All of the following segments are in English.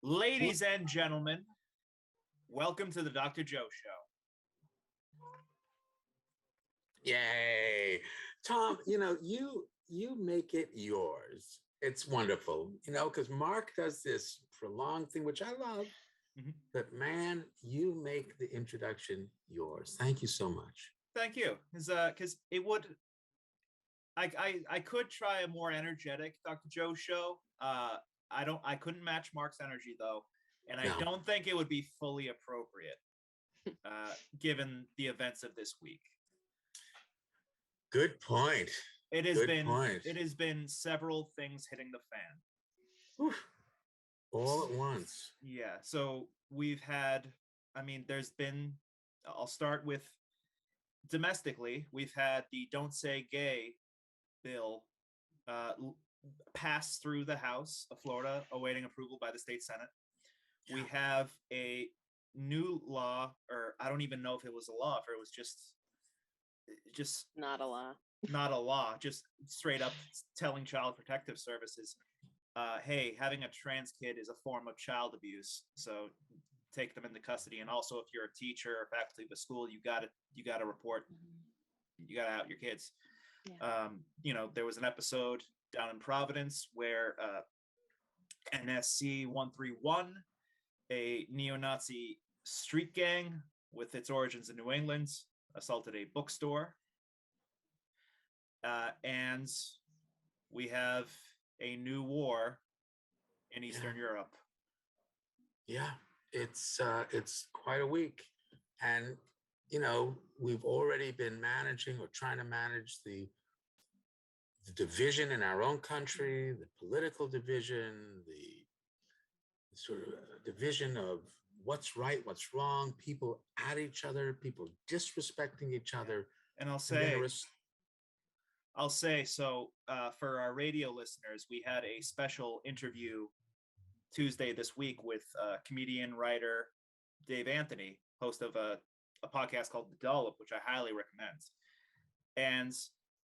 Ladies and gentlemen, welcome to the Dr. Joe Show. Yay. Tom, you make it yours. It's wonderful, because Mark does this prolonged thing, which I love. Mm-hmm. But man, you make the introduction yours. Thank you so much. Thank you. Because it would, I could try a more energetic Dr. Joe show. I couldn't match Mark's energy though. And I don't think it would be fully appropriate given the events of this week. Good point. It has been several things hitting the fan. Oof. All at once. Yeah. So we've had, I'll start with domestically, we've had the Don't Say Gay bill pass through the House of Florida, awaiting approval by the state Senate. Yeah. We have a new law, or I don't even know if it was a law, or it was just not a law, just straight up telling Child Protective Services, hey, having a trans kid is a form of child abuse, so take them into custody. And also, if you're a teacher or faculty of a school, you got to report, you got to out your kids. Yeah. There was an episode down in Providence where NSC 131, a neo-Nazi street gang with its origins in New England, assaulted a bookstore. And we have a new war in Eastern Europe. Yeah, it's quite a week. And, we've already been managing or trying to manage the division in our own country, the political division, the sort of division of what's right, what's wrong, people at each other, people disrespecting each other. And I'll say, so for our radio listeners, we had a special interview Tuesday this week with comedian, writer Dave Anthony, host of a podcast called The Dollop, which I highly recommend. And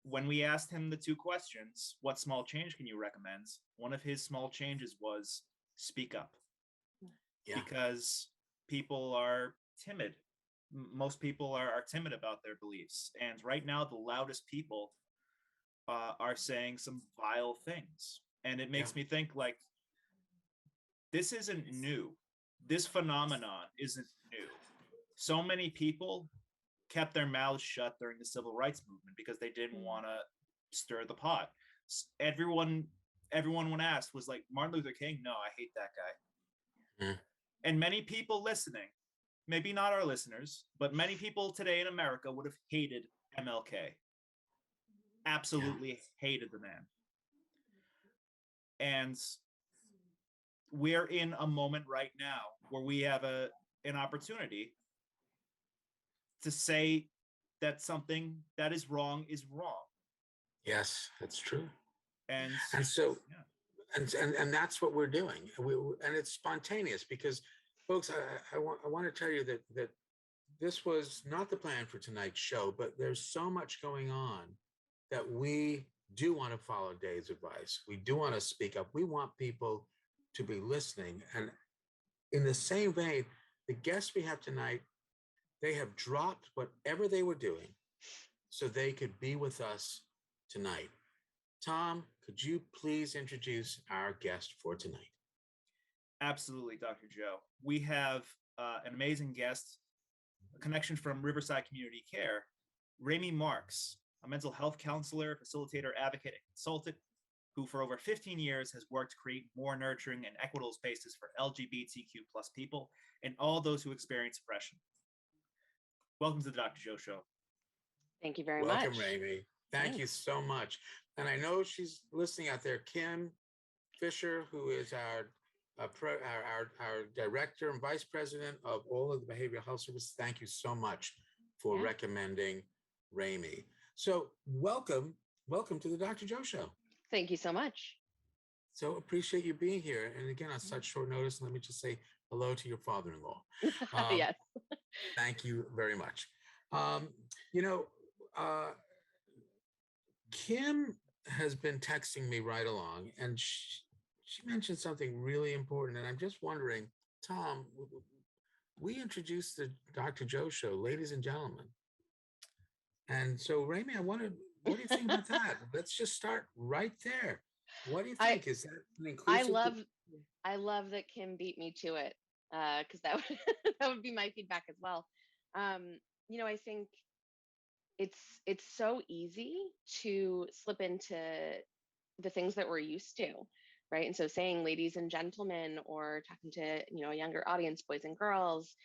when we asked him the two questions, what small change can you recommend? One of his small changes was speak up. Yeah. Because people are timid. Most people are timid about their beliefs. And right now, the loudest people are saying some vile things. And it makes me think, like, this isn't new. This phenomenon isn't new. So many people kept their mouths shut during the civil rights movement because they didn't want to stir the pot. Everyone when asked was like, Martin Luther King? No, I hate that guy. Mm. And many people listening, maybe not our listeners, but many people today in America would have hated MLK. Absolutely hated the man. And we're in a moment right now where we have an opportunity to say that something that is wrong is wrong. Yes, that's true. And so, and that's what we're doing. And it's spontaneous because, folks, I want to tell you that this was not the plan for tonight's show, but there's so much going on that we do want to follow Dave's advice. We do want to speak up. We want people to be listening. And in the same vein, the guests we have tonight, they have dropped whatever they were doing so they could be with us tonight. Tom, could you please introduce our guest for tonight? Absolutely, Dr. Joe. We have an amazing guest, a connection from Riverside Community Care, Raimi Marx, a mental health counselor, facilitator, advocate, and consultant who for over 15 years has worked to create more nurturing and equitable spaces for LGBTQ plus people and all those who experience oppression. Welcome to the Dr. Joe Show. Thank you very much. Welcome, Raimi. Thank you so much. And I know she's listening out there, Kim Fisher, who is our director and vice president of all of the behavioral health services. Thank you so much for recommending Raimi. So welcome to the Dr. Joe Show. Thank you so much. So appreciate you being here. And again, on such short notice, let me just say hello to your father-in-law. Yes. Thank you very much. Kim has been texting me right along, and she mentioned something really important, and I'm just wondering, Tom, we introduced the Dr. Joe show, ladies and gentlemen. And so, Raimi, what do you think about that? Let's just start right there. What do you think? Is that an inclusive? I love that Kim beat me to it, because that would that would be my feedback as well. I think it's so easy to slip into the things that we're used to, right? And so saying ladies and gentlemen, or talking to a younger audience, boys and girls,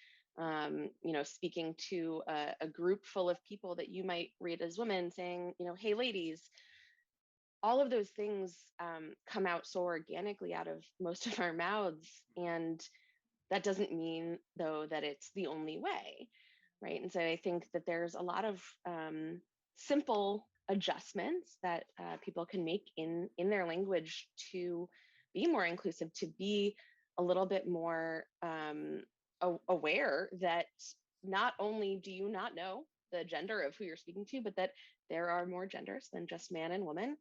speaking to a group full of people that you might read as women, saying, hey ladies, all of those things come out so organically out of most of our mouths. And that doesn't mean, though, that it's the only way, right? And so I think that there's a lot of simple adjustments that people can make in their language to be more inclusive, to be a little bit more aware that not only do you not know the gender of who you're speaking to, but that there are more genders than just man and woman.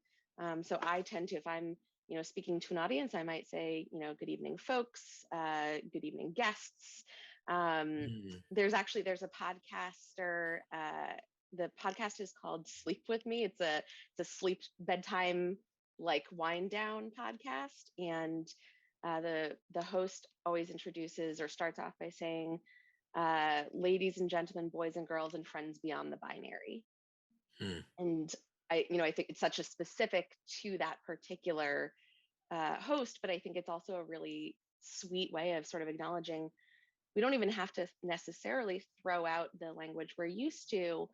So I tend to, if I'm speaking to an audience, I might say, good evening, folks, good evening, guests. There's a podcaster. The podcast is called Sleep With Me. It's a sleep bedtime, like wind down podcast, and the host always introduces or starts off by saying, ladies and gentlemen, boys and girls, and friends beyond the binary. And I think it's such a specific to that particular host, but I think it's also a really sweet way of sort of acknowledging we don't even have to necessarily throw out the language we're used to.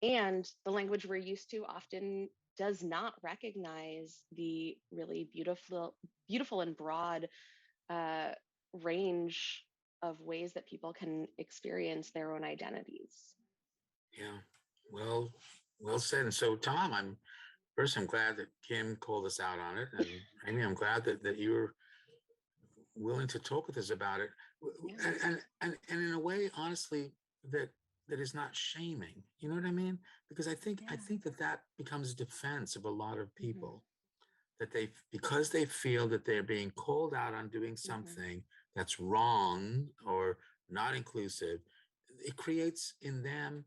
And the language we're used to often does not recognize the really beautiful and broad range of ways that people can experience their own identities. Yeah, well said. And so, Tom, I'm glad that Kim called us out on it, and Amy, I'm glad that you were willing to talk with us about it, and in a way, honestly, that is not shaming. You know what I mean? Because I think that becomes a defense of a lot of people, that because they feel that they're being called out on doing something that's wrong or not inclusive, it creates in them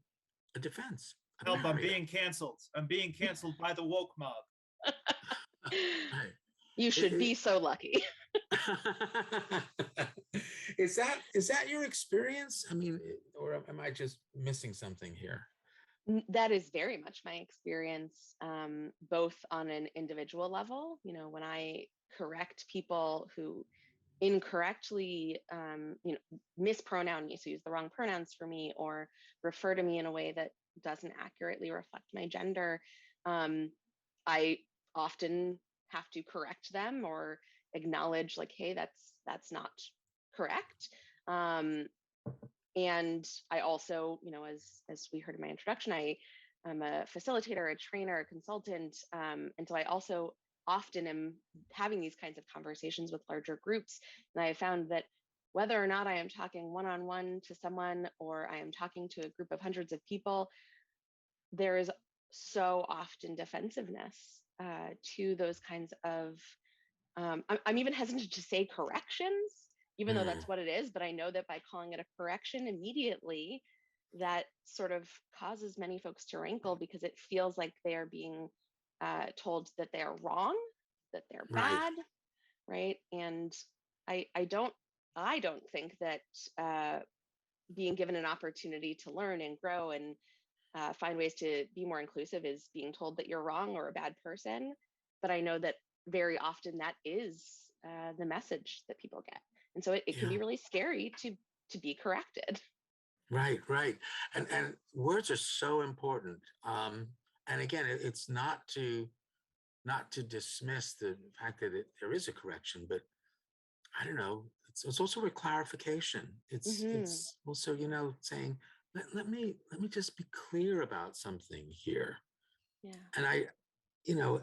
a defense. Help, I'm being canceled. I'm being canceled by the woke mob. Right. You should be so lucky. Is that your experience? I mean, or am I just missing something here? That is very much my experience, both on an individual level. When I correct people who incorrectly mispronoun me, so use the wrong pronouns for me, or refer to me in a way that doesn't accurately reflect my gender, I often have to correct them or acknowledge, like, hey, that's not correct. And I also, as we heard in my introduction, I'm a facilitator, a trainer, a consultant, and so I also often am having these kinds of conversations with larger groups. And I have found that whether or not I am talking one-on-one to someone, or I am talking to a group of hundreds of people, there is so often defensiveness to those kinds of, I'm even hesitant to say corrections, even though that's what it is. But I know that by calling it a correction immediately, that sort of causes many folks to rankle, because it feels like they are being told that they're wrong, that they're bad, right? And I don't think that being given an opportunity to learn and grow and find ways to be more inclusive is being told that you're wrong or a bad person. But I know that very often that is the message that people get, and so it can be really scary to be corrected. Right. And words are so important. And again, it's not to dismiss the fact that there is a correction, but I don't know, it's also a clarification. It's also, saying, let me just be clear about something here. Yeah. And I,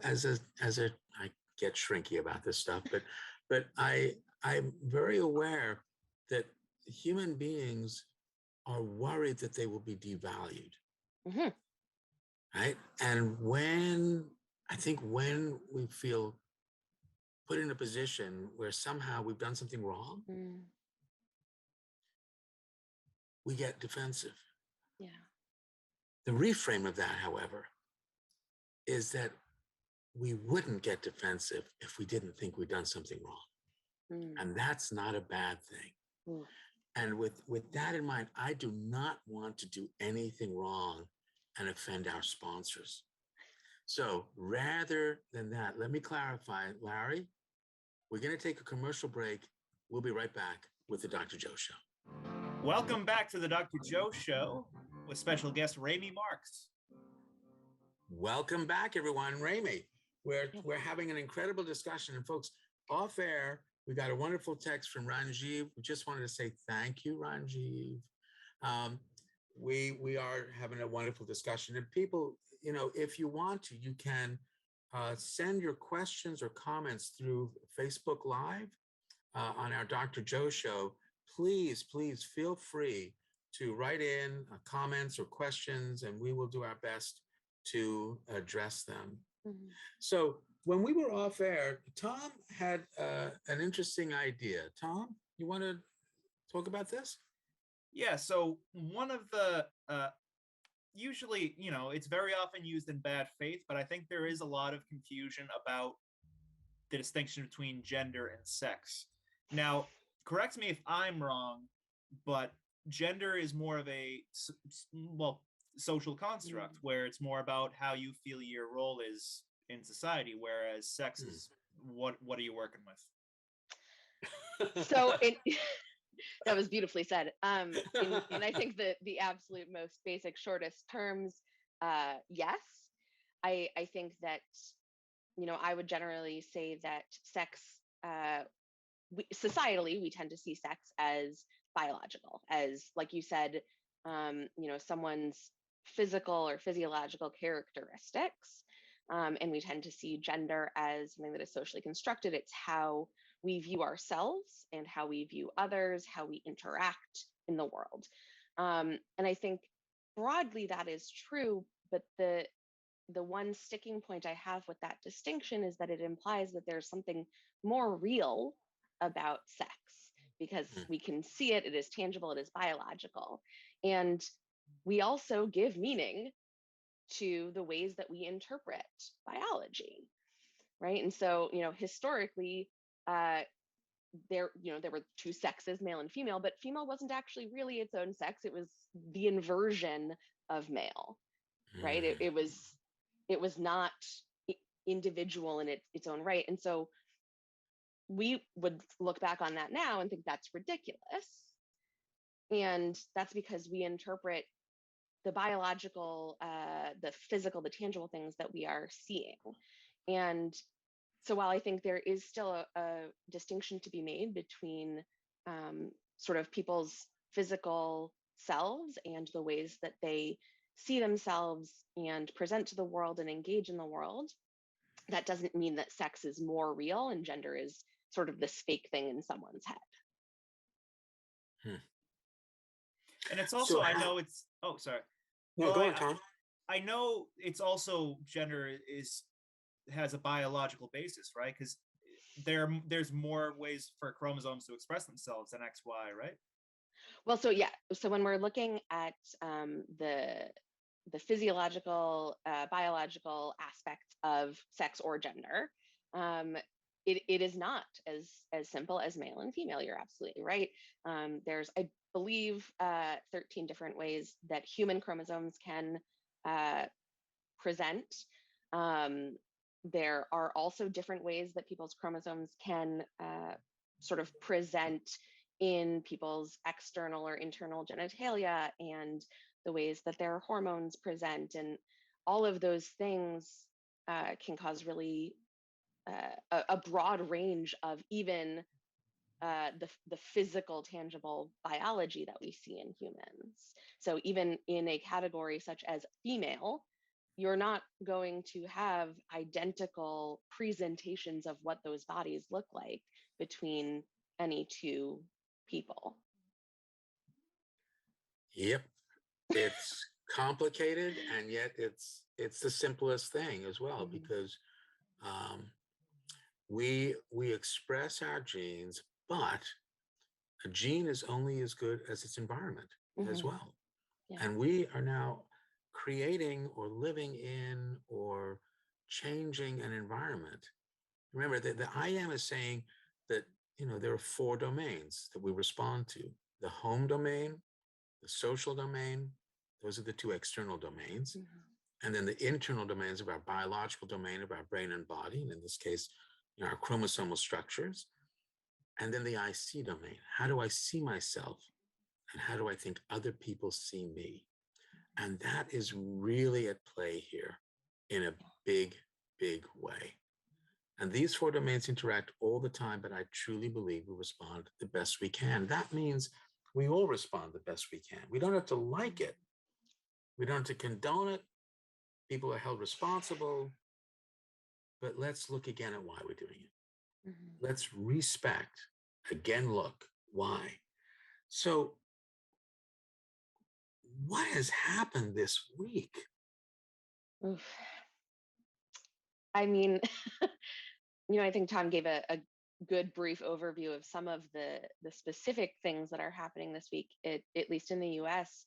as a I get shrinky about this stuff, but I'm very aware that human beings are worried that they will be devalued. Right. And when we feel put in a position where somehow we've done something wrong, we get defensive. Yeah. The reframe of that, however, is that we wouldn't get defensive if we didn't think we'd done something wrong. And that's not a bad thing. And with that in mind, I do not want to do anything wrong and offend our sponsors. So rather than that, let me clarify, Larry, we're going to take a commercial break. We'll be right back with the Dr. Joe Show. Welcome back to the Dr. Joe Show with special guest Raimi Marx. Welcome back, everyone. Raimi, we're having an incredible discussion. And folks, off air, we got a wonderful text from Ranjiv. We just wanted to say thank you, Ranjiv. We are having a wonderful discussion. And people, if you want to, you can send your questions or comments through Facebook Live on our Dr. Joe Show. Please feel free to write in comments or questions, and we will do our best to address them. So when we were off air, Tom had an interesting idea. Tom, you want to talk about this? Yeah, so one of the, usually, it's very often used in bad faith, but I think there is a lot of confusion about the distinction between gender and sex. Now, correct me if I'm wrong, but gender is more of a, social construct where it's more about how you feel your role is in society, whereas sex is what are you working with? So that was beautifully said. And I think that the absolute most basic, shortest terms, yes. I think that, I would generally say that sex, societally, we tend to see sex as biological, as, like you said, someone's physical or physiological characteristics. And we tend to see gender as something that is socially constructed. It's how we view ourselves and how we view others, how we interact in the world. And I think broadly that is true, but the one sticking point I have with that distinction is that it implies that there's something more real about sex, because we can see it, it is tangible, it is biological. And we also give meaning to the ways that we interpret biology, right? And so, historically, there were two sexes, male and female, but female wasn't actually really its own sex. It was the inversion of male, right? It was not individual in its own right. And so we would look back on that now and think that's ridiculous. And that's because we interpret the biological, the physical, the tangible things that we are seeing. And so while I think there is still a distinction to be made between sort of people's physical selves and the ways that they see themselves and present to the world and engage in the world, that doesn't mean that sex is more real and gender is sort of this fake thing in someone's head. And it's also, I know it's, sorry. No, go on, Tom. I know it's also gender has a biological basis, right? Because there's more ways for chromosomes to express themselves than XY, right? Well, so when we're looking at the physiological, biological aspects of sex or gender, it is not as simple as male and female. You're absolutely right. There's, I believe, 13 different ways that human chromosomes can present. There are also different ways that people's chromosomes can sort of present in people's external or internal genitalia, and the ways that their hormones present, and all of those things can cause really a broad range of even the physical, tangible biology that we see in humans. So even in a category such as female, you're not going to have identical presentations of what those bodies look like between any two people. Yep. It's complicated, and yet it's the simplest thing as well, because We express our genes, but a gene is only as good as its environment as Mhm. well. Yeah. And we are now creating or living in or changing an environment. Remember that the I am is saying that, there are four domains that we respond to: the home domain, the social domain. Those are the two external domains. Mhm. And then the internal domains of our biological domain of our brain and body, and in this case, our chromosomal structures. And then the I see domain. How do I see myself? And how do I think other people see me? And that is really at play here in a big, big way. And these four domains interact all the time, but I truly believe we respond the best we can. That means we all respond the best we can. We don't have to like it. We don't have to condone it. People are held responsible. But let's look again at why we're doing it. Mhm. Let's respect, again, look, why. So, what has happened this week? Oof. I mean, I think Tom gave a good brief overview of some of the specific things that are happening this week, at least in the U.S.,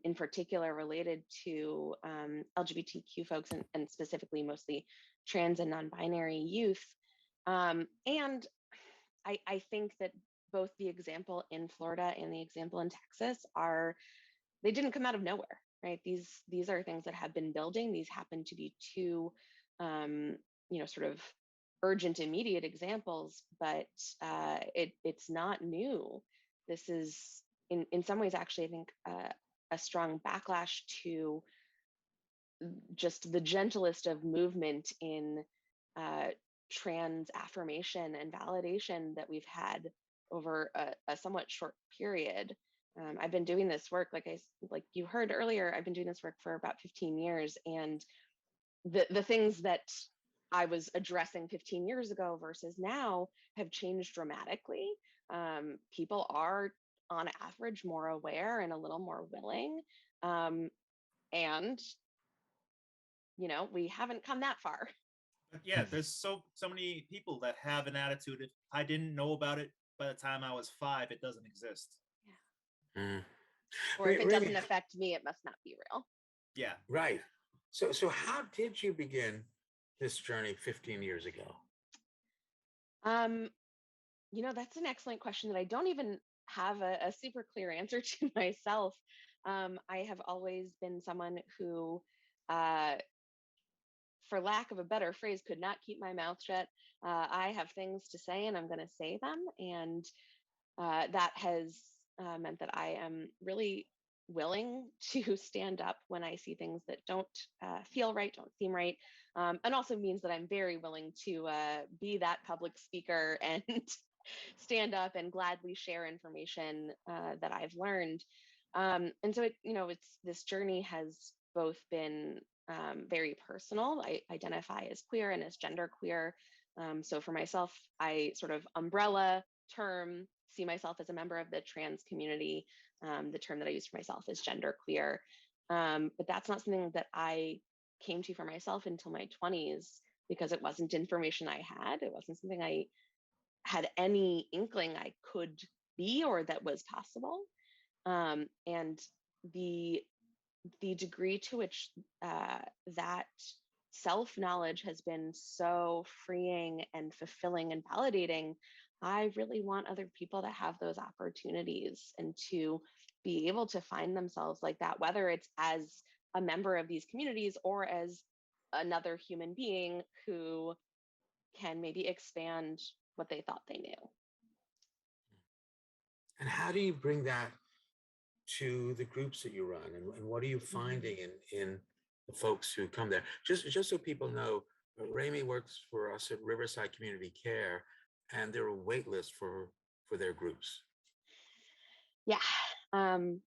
in particular related to LGBTQ folks and specifically mostly trans and non-binary youth. And I think that both the example in Florida and the example in Texas they didn't come out of nowhere, right? These are things that have been building. These happen to be two, sort of urgent, immediate examples, but it's not new. This is, in some ways, actually, I think, a strong backlash to just the gentlest of movement in uh, trans affirmation and validation that we've had over a somewhat short period. I've been doing this work, like you heard earlier, I've been doing this work for about 15 years, and the things that I was addressing 15 years ago versus now have changed dramatically. People are, on average, more aware and a little more willing. And we haven't come that far. But yeah, there's so many people that have an attitude. If I didn't know about it by the time I was 5, it doesn't exist. Yeah. Mm. Or if it Really? doesn't affect me, it must not be real. Yeah. Right. So how did you begin this journey 15 years ago? Um, that's an excellent question that I don't even have a super clear answer to myself. I have always been someone who, uh, for lack of a better phrase, could not keep my mouth shut. I have things to say and I'm going to say them. And that has meant that I am really willing to stand up when I see things that don't feel right, don't seem right. And also means that I'm very willing to be that public speaker and stand up and gladly share information that I've learned. And so it's this journey has both been very personal. I identify as queer and as genderqueer. So for myself, I sort of umbrella term see myself as a member of the trans community. The term that I use for myself is genderqueer. But that's not something that I came to for myself until my 20s because it wasn't information I had. It wasn't something I had any inkling I could be or that was possible. And the degree to which that self knowledge has been so freeing and fulfilling and validating, I really want other people to have those opportunities and to be able to find themselves like that, whether it's as a member of these communities or as another human being who can maybe expand what they thought they knew. And how do you bring that to the groups that you run? And what are you Mhm. finding in the folks who come there? Just so people know, Raimi works for us at Riverside Community Care, and there are wait lists for their groups. Yeah.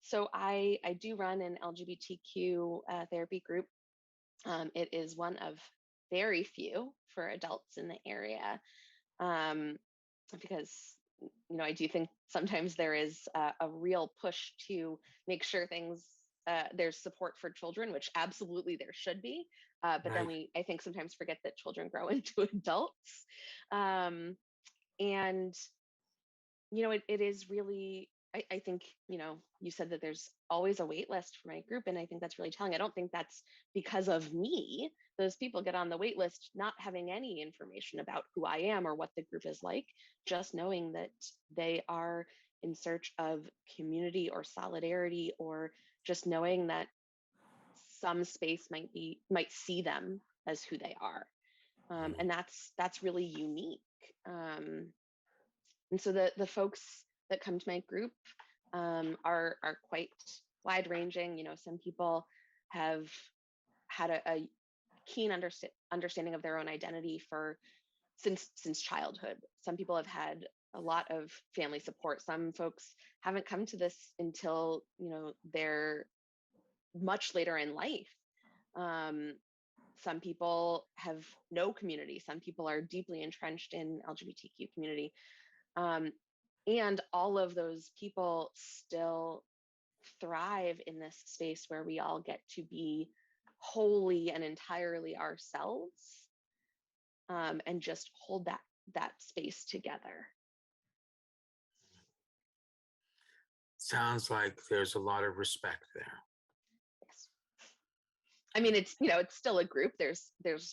So I do run an LGBTQ therapy group. It is one of very few for adults in the area, um, because I do think sometimes there is a real push to make sure there's support for children, which absolutely there should be. But then I think, sometimes forget that children grow into adults. And, it is really, I think, you said that there's always a wait list for my group. And I think that's really telling. I don't think that's because of me. Those people get on the wait list not having any information about who I am or what the group is like, just knowing that they are in search of community or solidarity, or just knowing that some space might see them as who they are. And that's really unique. And so the folks that come to my group are quite wide ranging. Some people have had a keen understanding of their own identity since childhood. Some people have had a lot of family support. Some folks haven't come to this until they're much later in life. Some people have no community. Some people are deeply entrenched in LGBTQ community. And all of those people still thrive in this space where we all get to be wholly and entirely ourselves, and just hold that space together. Sounds like there's a lot of respect there. Yes. I mean, it's still a group. There's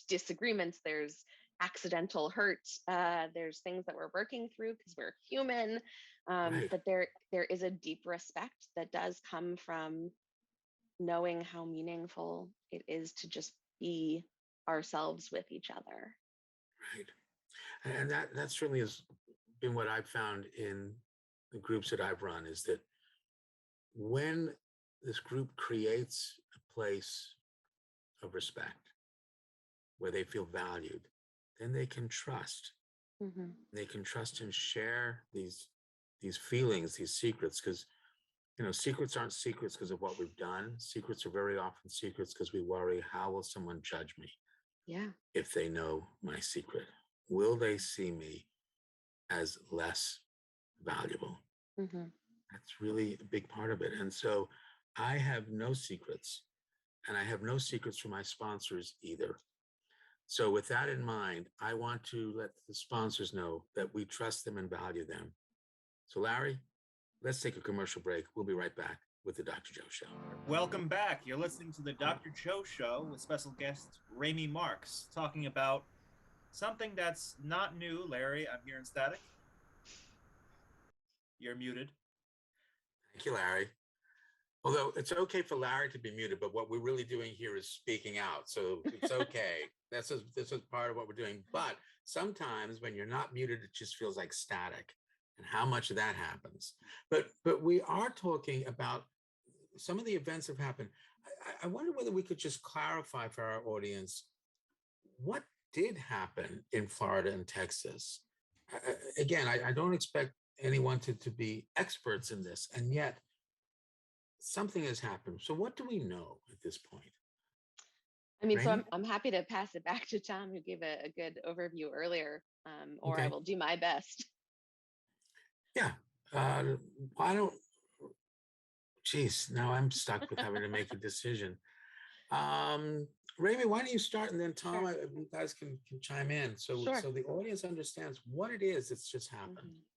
disagreements, there's accidental hurt, there's things that we're working through because we're human. Right. But there is a deep respect that does come from knowing how meaningful it is to just be ourselves with each other. Right. And that certainly has been what I've found in the groups that I've run, is that when this group creates a place of respect where they feel valued, then they can trust. Mm-hmm. They can trust and share these feelings, these secrets, because secrets aren't secrets because of what we've done. Secrets are very often secrets because we worry, how will someone judge me? Yeah. If they know my secret, will they see me as less valuable? Mm-hmm. That's really a big part of it. And so I have no secrets, and I have no secrets from my sponsors either. So with that in mind, I want to let the sponsors know that we trust them and value them. So Larry, let's take a commercial break. We'll be right back with the Dr. Joe Show. Welcome back. You're listening to the Dr. Joe Show with special guest Raimi Marx, talking about something that's not new. Larry, I'm hearing static. You're muted. Thank you, Larry. Although it's okay for Larry to be muted, but what we're really doing here is speaking out. So it's okay. This is part of what we're doing. But sometimes when you're not muted, it just feels like static, and how much of that happens. But we are talking about some of the events that have happened. I wonder whether we could just clarify for our audience what did happen in Florida and Texas. Again, I don't expect anyone to be experts in this, and yet something has happened. So what do we know at this point? I mean, Raimi? so I'm happy to pass it back to Tom, who gave a good overview earlier, or Okay. I will do my best. Yeah. I don't, geez, now I'm stuck with having to make a decision. Raimi, why don't you start, and then Tom, Sure. you guys can chime in. So Sure. so the audience understands what it is that's just happened. Mm-hmm.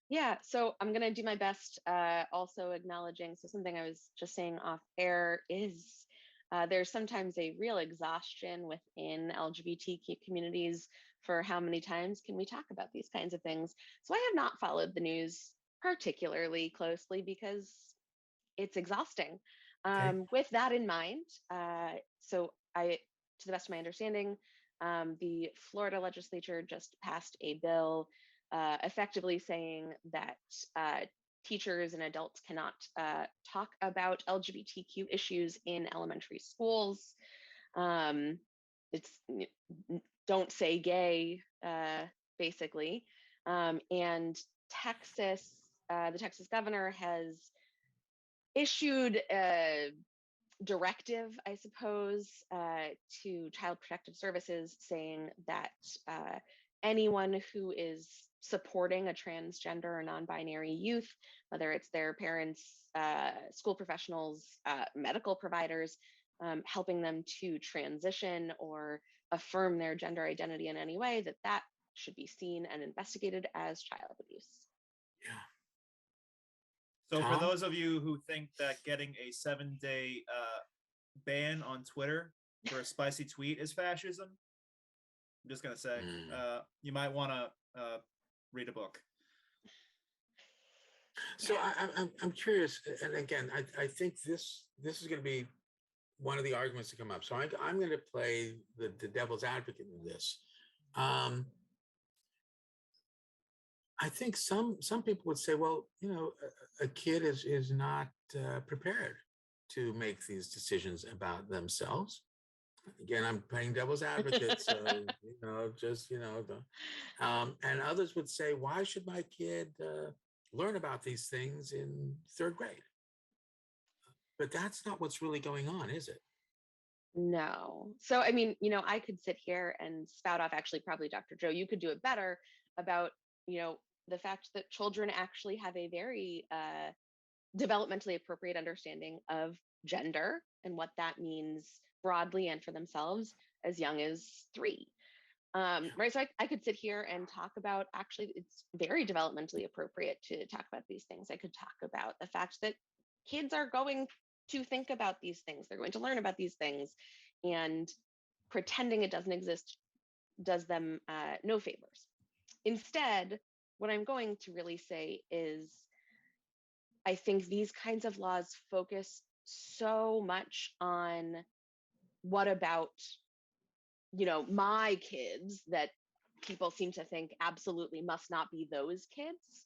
Yeah, so I'm going to do my best, also acknowledging, so something I was just saying off air is there's sometimes a real exhaustion within LGBTQ communities for how many times can we talk about these kinds of things. So I have not followed the news particularly closely because it's exhausting. Okay. With that in mind, so to the best of my understanding, the Florida legislature just passed a bill effectively saying that teachers and adults cannot talk about LGBTQ issues in elementary schools. It's don't say gay, basically. And Texas, the Texas governor has issued a directive, I suppose, to Child Protective Services saying that anyone who is supporting a transgender or non-binary youth, whether it's their parents, school professionals, medical providers, helping them to transition or affirm their gender identity in any way, that should be seen and investigated as child abuse. Yeah. So for Tom? those of you who think that getting a 7-day ban on Twitter for a spicy tweet is fascism, I'm just gonna say you might want to read a book. So I'm curious, and again, I think this is going to be one of the arguments to come up. So I'm going to play the devil's advocate in this. I think some people would say, well, you know, a kid is not prepared to make these decisions about themselves. Again, I'm playing devil's advocate, so you know, just you know, and others would say, why should my kid learn about these things in 3rd grade? But that's not what's really going on, is it? No. So, I mean, you know, I could sit here and spout off, actually, probably Dr. Joe, you could do it better about, you know, the fact that children actually have a very developmentally appropriate understanding of gender and what that means broadly and for themselves as young as 3. Right. So I could sit here and talk about, actually, it's very developmentally appropriate to talk about these things. I could talk about the fact that kids are going to think about these things, they're going to learn about these things, and pretending it doesn't exist does them no favors. Instead, what I'm going to really say is, I think these kinds of laws focus so much on what about, you know, my kids, that people seem to think absolutely must not be those kids.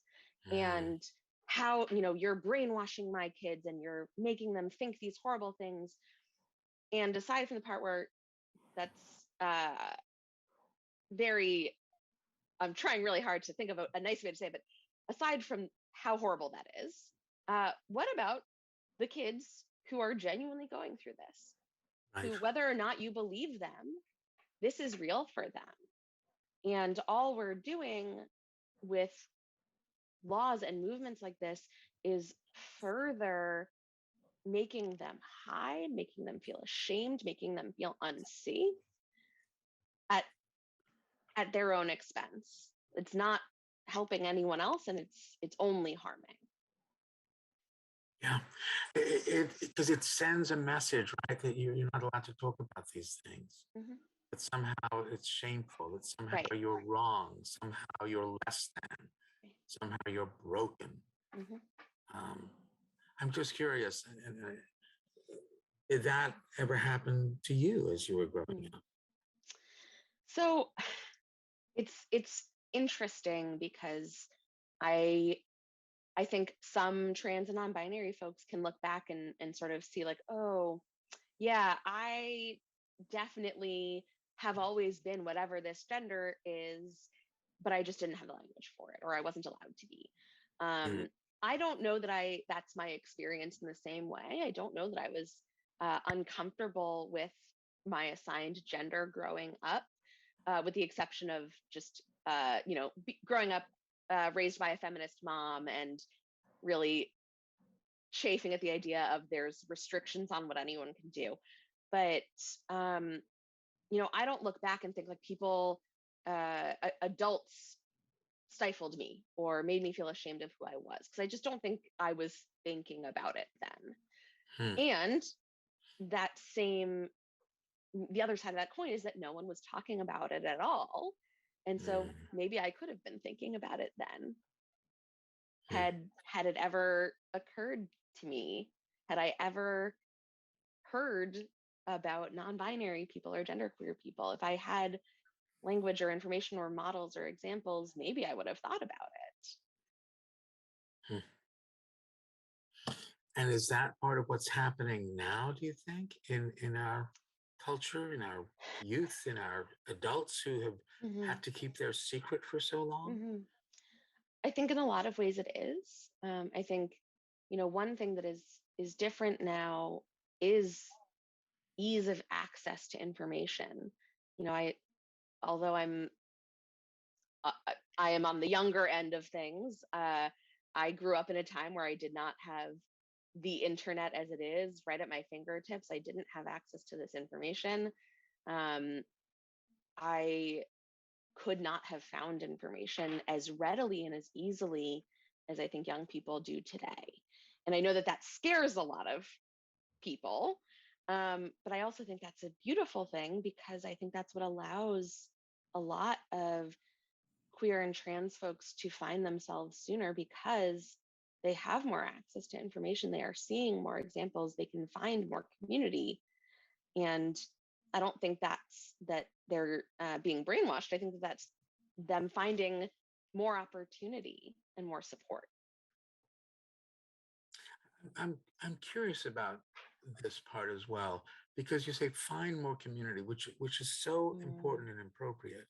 And how, you know, you're brainwashing my kids and you're making them think these horrible things. And aside from the part where that's very, I'm trying really hard to think of a nice way to say it, but aside from how horrible that is, what about the kids who are genuinely going through this? Right. Who, whether or not you believe them, this is real for them. And all we're doing with laws and movements like this is further making them hide, making them feel ashamed, making them feel unsafe at their own expense. It's not helping anyone else, and it's only harming. Yeah, because it sends a message, right, that you're not allowed to talk about these things. Mm-hmm. That somehow it's shameful. That somehow Right. you're wrong. Somehow you're less than. Right. Somehow you're broken. Mm-hmm. I'm just curious, and did that ever happen to you as you were growing up? So it's interesting because I think some trans and non-binary folks can look back and sort of see like, oh, yeah, I definitely have always been whatever this gender is, but I just didn't have the language for it, or I wasn't allowed to be. I don't know that that's my experience in the same way. I don't know that I was uncomfortable with my assigned gender growing up, with the exception of just, you know, growing up raised by a feminist mom and really chafing at the idea of there's restrictions on what anyone can do. But, you know, I don't look back and think like people, adults stifled me or made me feel ashamed of who I was, because I just don't think I was thinking about it then. And that same, the other side of that coin is that no one was talking about it at all. And so maybe I could have been thinking about it then. Had it ever occurred to me, had I ever heard about non-binary people or genderqueer people, if I had language or information or models or examples, maybe I would have thought about it. And is that part of what's happening now, do you think, in our culture, in our youth, in our adults who have had to keep their secret for so long? I think in a lot of ways it is. I think, you know, one thing that is different now is ease of access to information. You know, although I am on the younger end of things, I grew up in a time where I did not have the internet as it is right at my fingertips. I didn't have access to this information. I could not have found information as readily and as easily as I think young people do today. And I know that that scares a lot of people. But I also think that's a beautiful thing, because I think that's what allows a lot of queer and trans folks to find themselves sooner, because they have more access to information. They are seeing more examples. They can find more community. And I don't think that they're being brainwashed. I think that that's them finding more opportunity and more support. I'm curious about this part as well, because you say find more community, which is so important and appropriate.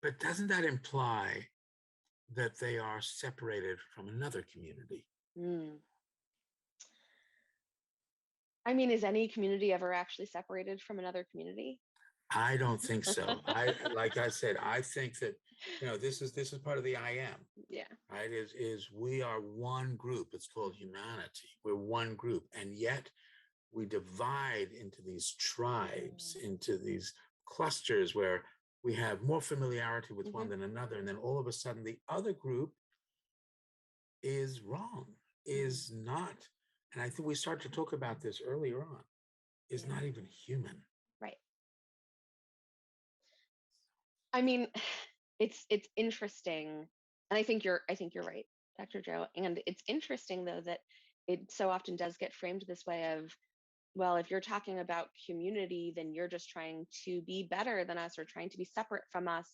But doesn't that imply that they are separated from another community? I mean, is any community ever actually separated from another community? I don't think so. Like I said, I think that, this is part of the I am. Yeah. Right? Is we are one group. It's called humanity. We're one group. And yet we divide into these tribes, into these clusters where we have more familiarity with one than another. And then all of a sudden the other group is wrong, is not. And I think we started to talk about this earlier on, is not even human. Right. I mean, it's interesting, and I think you're right, Dr. Joe. And it's interesting, though, that it so often does get framed this way of, well, if you're talking about community, then you're just trying to be better than us, or trying to be separate from us,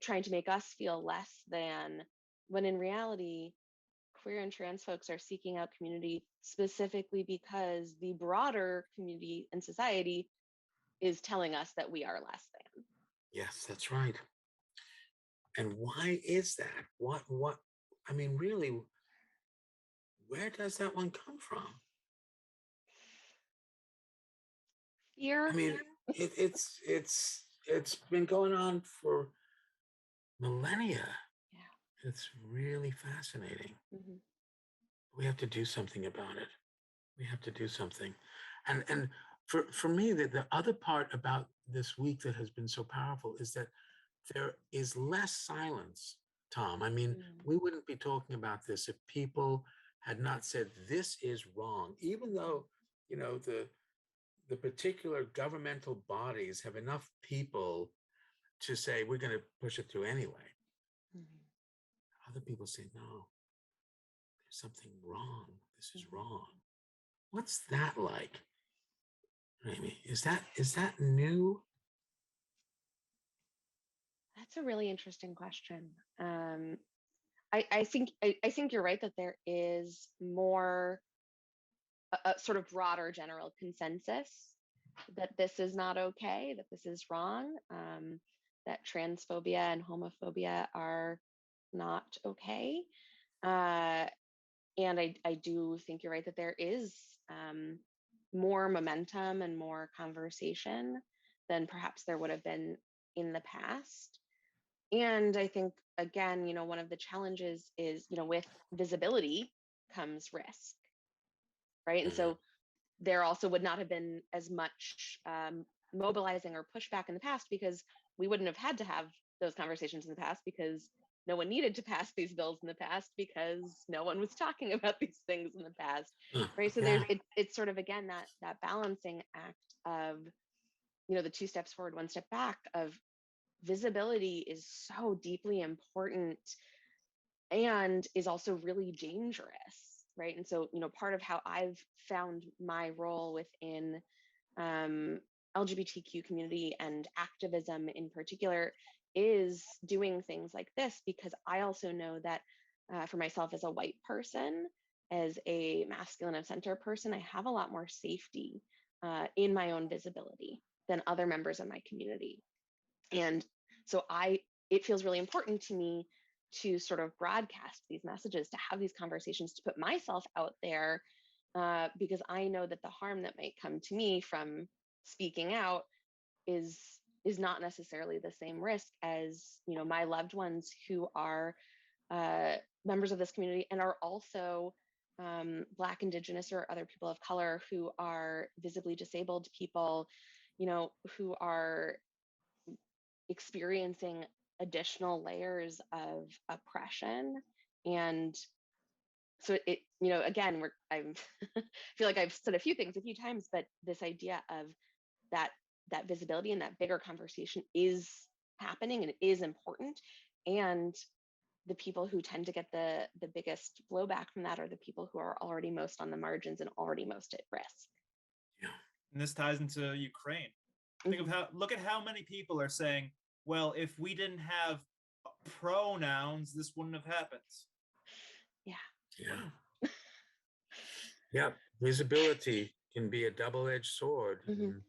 trying to make us feel less than. When in reality, queer and trans folks are seeking out community specifically because the broader community and society is telling us that we are less than. Yes, that's right. And why is that? What, I mean, really, where does that one come from? Fear. I mean, it's been going on for millennia. Yeah. It's really fascinating. We have to do something about it. We have to do something. And for me, the other part about this week that has been so powerful is that there is less silence, Tom. I mean, we wouldn't be talking about this if people had not said this is wrong, even though, the particular governmental bodies have enough people to say we're going to push it through anyway. Other people say, no, there's something wrong. This is wrong. What's that like, Raimi? Is that new? That's a really interesting question. I think you're right that there is more a sort of broader general consensus that this is not okay, that this is wrong, that transphobia and homophobia are not okay. And I do think you're right that there is more momentum and more conversation than perhaps there would have been in the past. And I think, again, one of the challenges is, with visibility comes risk, right? And so there also would not have been as much mobilizing or pushback in the past, because we wouldn't have had to have those conversations in the past, because no one needed to pass these bills in the past, because no one was talking about these things in the past, right? So it's sort of, again, that balancing act of, the 2 steps forward, 1 step back, of visibility is so deeply important and is also really dangerous, right? And so, part of how I've found my role within LGBTQ community and activism in particular is doing things like this, because I also know that for myself as a white person, as a masculine of center person, I have a lot more safety in my own visibility than other members of my community. And so it feels really important to me to sort of broadcast these messages, to have these conversations, to put myself out there, because I know that the harm that might come to me from speaking out is not necessarily the same risk as, my loved ones who are members of this community and are also Black, Indigenous, or other people of color who are visibly disabled people, who are experiencing additional layers of oppression. And so again, I feel like I've said a few things a few times, but this idea of that visibility and that bigger conversation is happening and it is important. And the people who tend to get the biggest blowback from that are the people who are already most on the margins and already most at risk. Yeah. And this ties into Ukraine. Think of look at how many people are saying, well, if we didn't have pronouns, this wouldn't have happened. Yeah. Yeah. Visibility can be a double-edged sword. And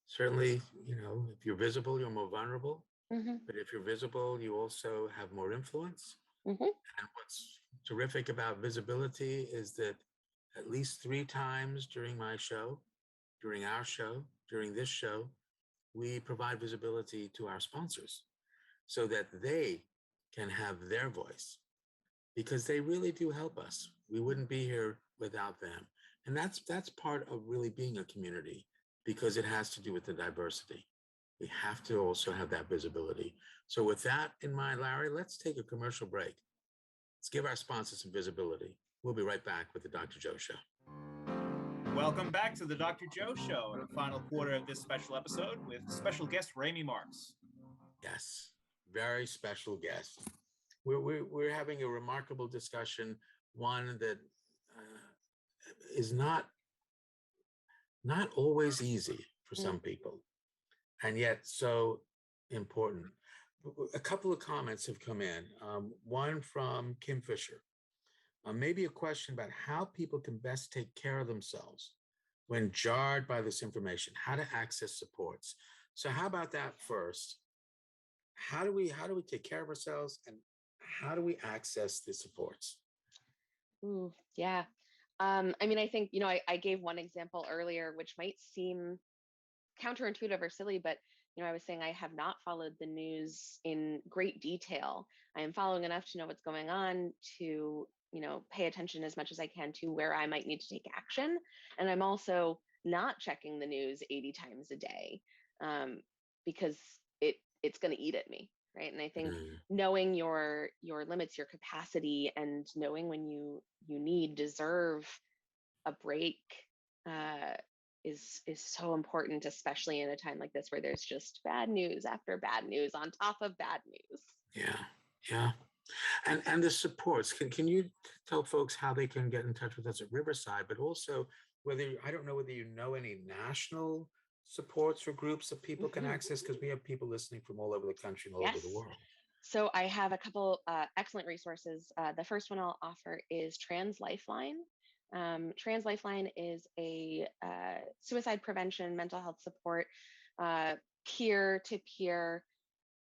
certainly, if you're visible, you're more vulnerable. But if you're visible, you also have more influence. And what's terrific about visibility is that at least 3 times during my show, during our show, during this show, we provide visibility to our sponsors so that they can have their voice, because they really do help us. We wouldn't be here without them. And that's part of really being a community, because it has to do with the diversity. We have to also have that visibility. So with that in mind, Larry, let's take a commercial break. Let's give our sponsors some visibility. We'll be right back with the Dr. Joe Show. Welcome back to the Dr. Joe Show, in the final quarter of this special episode with special guest Raimi Marx. Yes, very special guest. We're having a remarkable discussion, one that is not always easy for some people, and yet so important. A couple of comments have come in. One from Kim Fisher. Maybe a question about how people can best take care of themselves when jarred by this information, how to access supports. So how about that first? How do we take care of ourselves, and how do we access the supports? Ooh, yeah. I think, I gave one example earlier, which might seem counterintuitive or silly, but, I was saying I have not followed the news in great detail. I am following enough to know what's going on, to, pay attention as much as I can to where I might need to take action. And I'm also not checking the news 80 times a day, because it's going to eat at me. Right. And I think knowing your limits, your capacity, and knowing when you deserve a break is so important, especially in a time like this where there's just bad news after bad news on top of bad news. Yeah. And the supports, can you tell folks how they can get in touch with us at Riverside, but also I don't know whether you know any national supports or groups that people can access, because we have people listening from all over the country and all over the world. So I have a couple excellent resources. The first one I'll offer is Trans Lifeline. Trans Lifeline is a suicide prevention, mental health support, peer-to-peer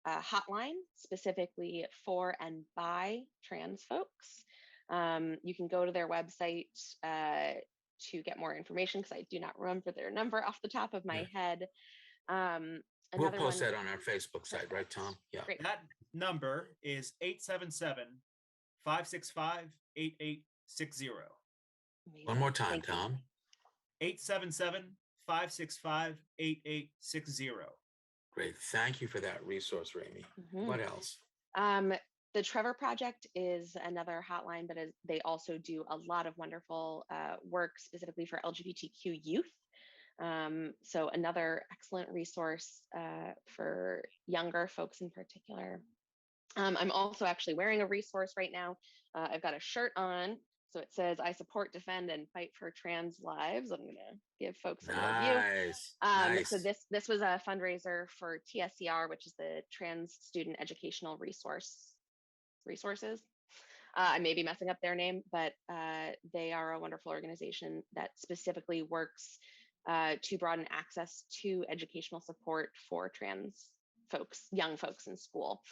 hotline specifically for and by trans folks. You can go to their website to get more information, because I do not remember their number off the top of my head. We'll post that on our Facebook site, right, Tom? Yeah. Great. That number is 877-565-8860. One more time, Tom. 877-565-8860. Great. Thank you for that resource, Raimi. What else? The Trevor Project is another hotline, but they also do a lot of wonderful work specifically for LGBTQ youth. So another excellent resource for younger folks in particular. I'm also actually wearing a resource right now. I've got a shirt on, so it says, "I support, defend, and fight for trans lives." I'm going to give folks a little view. Nice. So this was a fundraiser for TSCR, which is the Trans Student Educational Resources. I may be messing up their name, but they are a wonderful organization that specifically works to broaden access to educational support for trans folks, young folks in school.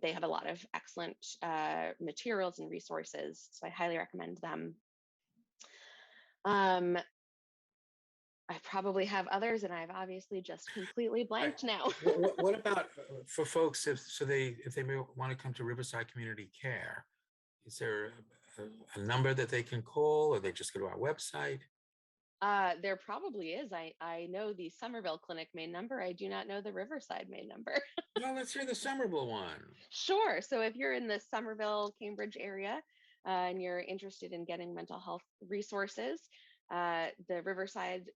They have a lot of excellent materials and resources, so I highly recommend them. I probably have others, and I've obviously just completely blanked now. What about for folks if they may want to come to Riverside Community Care? Is there a number that they can call, or they just go to our website? There probably is. I know the Somerville Clinic main number. I do not know the Riverside main number. Well, let's hear the Somerville one. Sure. So if you're in the Somerville, Cambridge area, and you're interested in getting mental health resources, the Riverside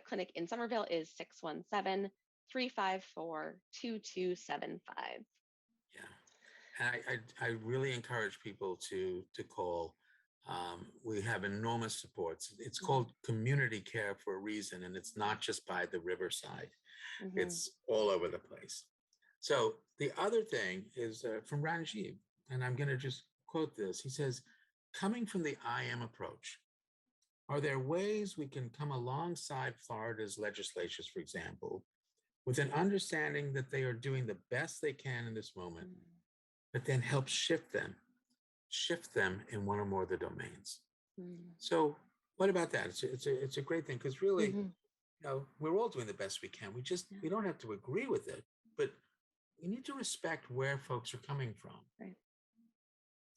Clinic in Somerville is 617 354 2275. Yeah, and I really encourage people to call. We have enormous supports. It's called community care for a reason, and it's not just by the Riverside. Mm-hmm. It's all over the place. So the other thing is from Ranjiv, and I'm going to just quote this. He says, coming from the I am approach, are there ways we can come alongside Florida's legislatures, for example, with an understanding that they are doing the best they can in this moment, but then help shift them in one or more of the domains? So what about that? It's a great thing, because really, you know, we're all doing the best we can. We don't have to agree with it, but we need to respect where folks are coming from. Right.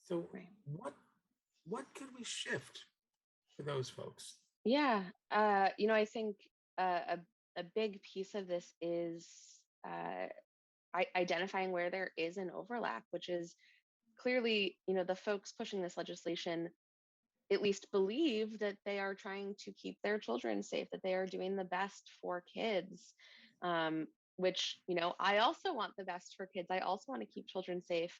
So what could we shift for those folks? Yeah. You know, I think a big piece of this is identifying where there is an overlap, which is clearly, you know, the folks pushing this legislation at least believe that they are trying to keep their children safe, that they are doing the best for kids, which, you know, I also want the best for kids. I also want to keep children safe.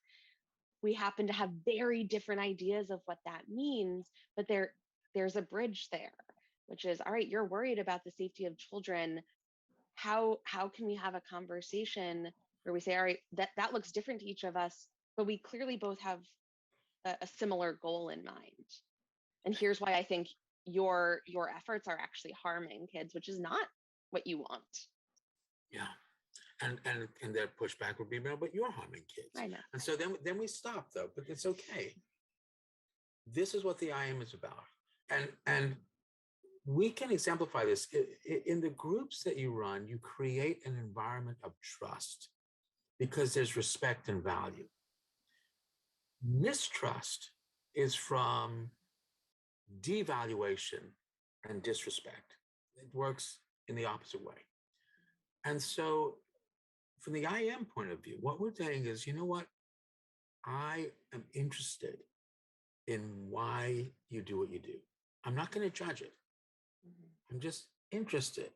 We happen to have very different ideas of what that means, but there's a bridge there, which is, all right, you're worried about the safety of children. How can we have a conversation where we say, all right, that looks different to each of us, but we clearly both have a similar goal in mind. And here's why I think your efforts are actually harming kids, which is not what you want. Yeah. And their pushback would be, but you're harming kids. I know. And so then we stop, though, but it's okay. This is what the I am is about. And we can exemplify this. In the groups that you run, you create an environment of trust because there's respect and value. Mistrust is from devaluation and disrespect. It works in the opposite way. And so from the I am point of view, what we're saying is, you know what? I am interested in why you do what you do. I'm not going to judge it. I'm just interested,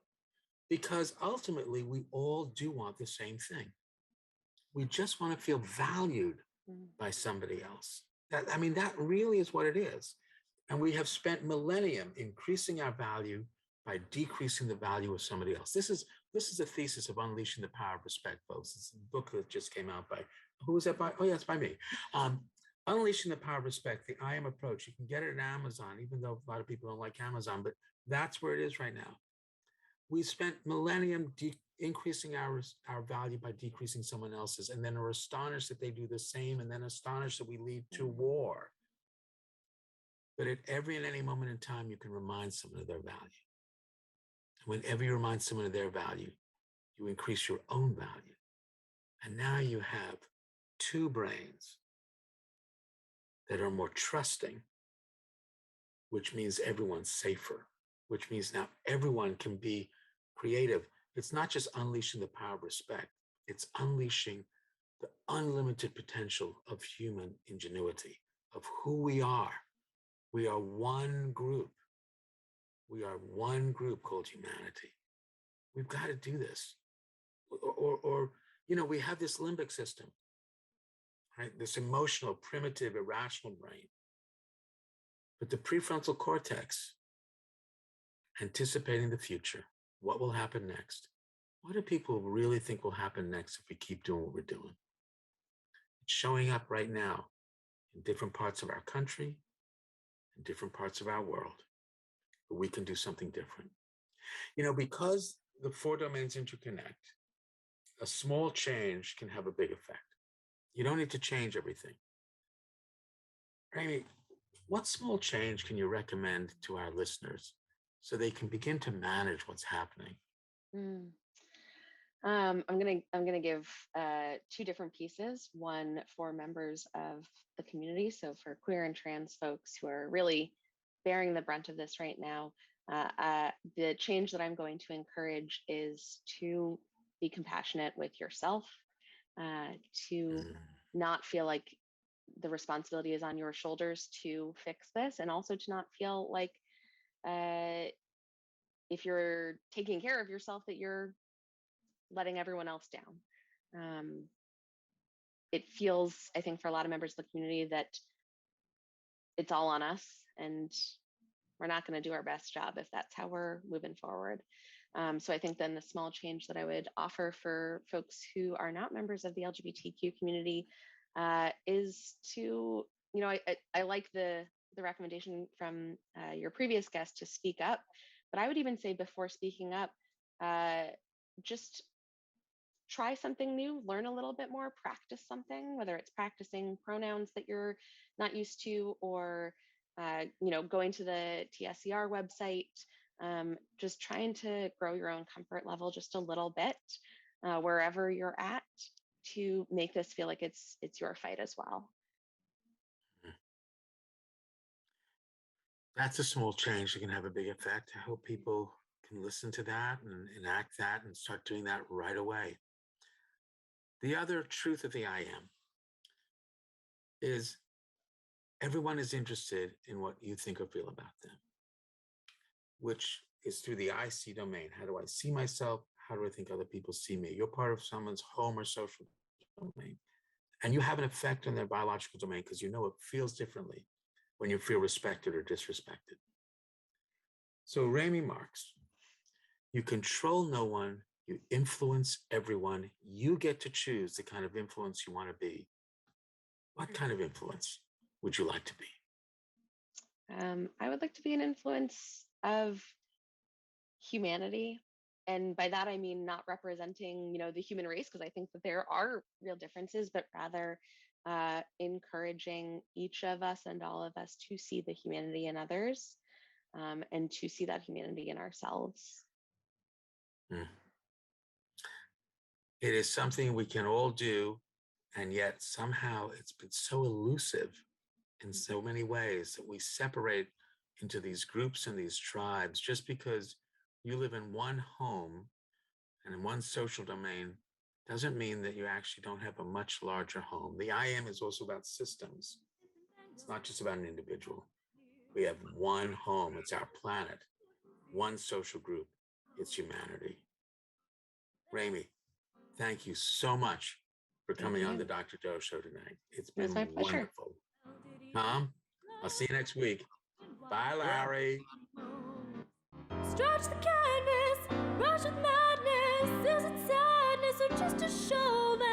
because ultimately we all do want the same thing. We just want to feel valued by somebody else. That really is what it is. And we have spent millennium increasing our value by decreasing the value of somebody else. This is a thesis of Unleashing the Power of Respect, folks. It's a book that just came out by, who was that by? Oh, yeah, it's by me. Unleashing the Power of Respect, the I am approach. You can get it at Amazon, even though a lot of people don't like Amazon, but that's where it is right now. We spent millennium increasing our value by decreasing someone else's, and then are astonished that they do the same, and then astonished that we lead to war. But at every and any moment in time, you can remind someone of their value. Whenever you remind someone of their value, you increase your own value. And now you have two brains that are more trusting, which means everyone's safer, which means now everyone can be creative. It's not just unleashing the power of respect, it's unleashing the unlimited potential of human ingenuity, of who we are. We are one group. We are one group called humanity. We've got to do this. Or we have this limbic system, right? This emotional, primitive, irrational brain. But the prefrontal cortex, anticipating the future, what will happen next? What do people really think will happen next if we keep doing what we're doing? It's showing up right now in different parts of our country, in different parts of our world. But we can do something different. Because the four domains interconnect, a small change can have a big effect. You don't need to change everything. Raimi, what small change can you recommend to our listeners so they can begin to manage what's happening? I'm gonna give two different pieces. One for members of the community, so for queer and trans folks who are really bearing the brunt of this right now. The change that I'm going to encourage is to be compassionate with yourself, to not feel like the responsibility is on your shoulders to fix this, and also to not feel like if you're taking care of yourself that you're letting everyone else down. It feels, I think, for a lot of members of the community that it's all on us and we're not going to do our best job if that's how we're moving forward. So I think then the small change that I would offer for folks who are not members of the LGBTQ community is to, I like the recommendation from your previous guest to speak up, but I would even say before speaking up, just try something new, learn a little bit more, practice something, whether it's practicing pronouns that you're not used to, or going to the TSCR website, just trying to grow your own comfort level just a little bit, wherever you're at, to make this feel like it's your fight as well. That's a small change that can have a big effect. I hope people can listen to that and enact that and start doing that right away. The other truth of the I am is everyone is interested in what you think or feel about them, which is through the I see domain. How do I see myself? How do I think other people see me? You're part of someone's home or social domain, and you have an effect on their biological domain because you know it feels differently when you feel respected or disrespected. So Raimi Marx, you control no one, you influence everyone. You get to choose the kind of influence you want to be. What kind of influence would you like to be? I would like to be an influence of humanity. And by that, I mean not representing, the human race, because I think that there are real differences, but rather encouraging each of us and all of us to see the humanity in others, and to see that humanity in ourselves. It is something we can all do, and yet somehow it's been so elusive in so many ways that we separate into these groups and these tribes. Just because you live in one home and in one social domain doesn't mean that you actually don't have a much larger home. The I am is also about systems. It's not just about an individual. We have one home, it's our planet, one social group, it's humanity. Raimi, thank you so much for coming on the Dr. Joe Show tonight. It's been wonderful. Tom, I'll see you next week. Bye, Larry. Stretch the canvas, rush with madness. Is it sadness or just a show that